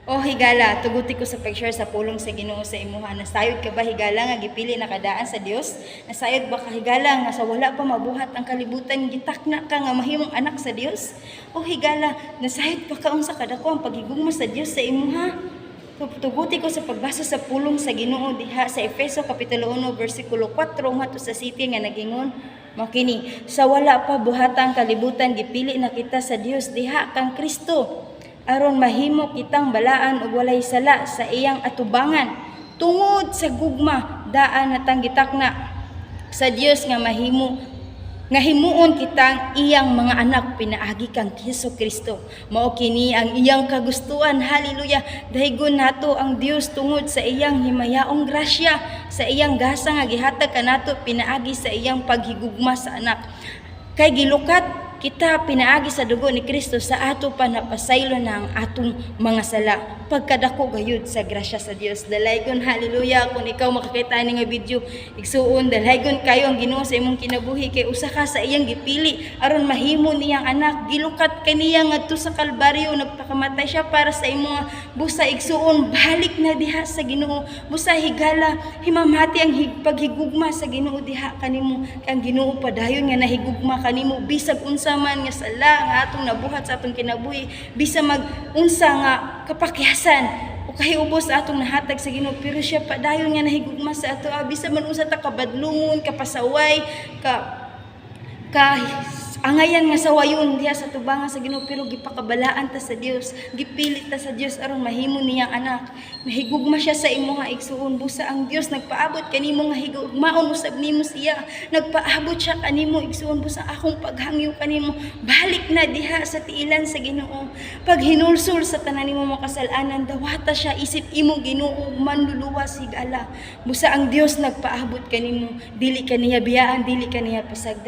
O higala, tuguti ko sa pag-share sa pulong sa Ginoo sa imuha. Nasayod ka ba higala nga gipili na kadaan sa Dios? Nasayod ba ka higala nga sa wala pa mabuhat ang kalibutan gitakna ka nga mahimong anak sa Dios? O higala, nasayod pa ka unsa kadako ang paghigugma sa Dios sa imuha? Tuguti ko sa pagbasa sa pulong sa Ginoo diha sa Efeso kapitulo 1 bersikulo 4 ngadto sa 7 nga nagingon makini sa wala pa buhatang kalibutan gipili na kita sa Dios diha kang Kristo aron mahimo kitang balaan ug walay sala sa iyang atubangan tungod sa gugma daan natang gitakna sa Dios nga himuon kitang iyang mga anak pinaagi kang Hesus Kristo. Mao kini ang iyang kagustuhan. Hallelujah. Dahigon nato ang Dios tungod sa iyang himayaong grasya, sa iyang gasa nga gihatag kanato pinaagi sa iyang paghigugma sa anak. Kay gilukat kita pinaagi sa dugo ni Kristo sa ato pa napasaylo na ang atong mga sala. Pagkadako gayud sa grasya sa Dios. Dalaygon, hallelujah, kung ikaw makakita ni nga video, igsuon, dalaygon kayo ang Ginoo sa imong kinabuhi kay usa ka sa iyang gipili aron mahimo niyang anak. Gilukat kaniya ngadto sa Kalbaryo, nagpakamatay siya para sa imong busa. Igsuon, balik na diha sa Ginoo. Busa higala, himamati ang paghigugma sa Ginoo diha kanimo. Kang Ginoo padayon nga nahigugma kanimo bisag unsa man nga sala nga atong nabuhat sa atong kinabuhi, bisa mag-unsa nga kapakyasan o kahiubos sa atong nahatag sa Ginoo, pero siya padayon nga nahigugma sa ato, bisa man unsa ta kabadlungon, kapasaway, angayan nga sawayon diha sa tubangan sa Ginoo, pero gipakabalaan ta sa Dios, gipilit ta sa Dios aron mahimo niyang anak. Mahigugma siya sa imuha igsuon, busa ang Dios nagpaabot kanimo nga higugmaon usab nimo siya, nagpaabot siya kanimo igsuon, busa akong paghangyo kanimo, balik na diha sa tiilan sa Ginoo. Pag hinulsol sa tanan nimo mga kasalanan, dawata siya isip imo Ginoo, manluluwas higala. Busa ang Dios nagpaabot kanimo, dili kaniya biyaan, dili kaniya pasagdan.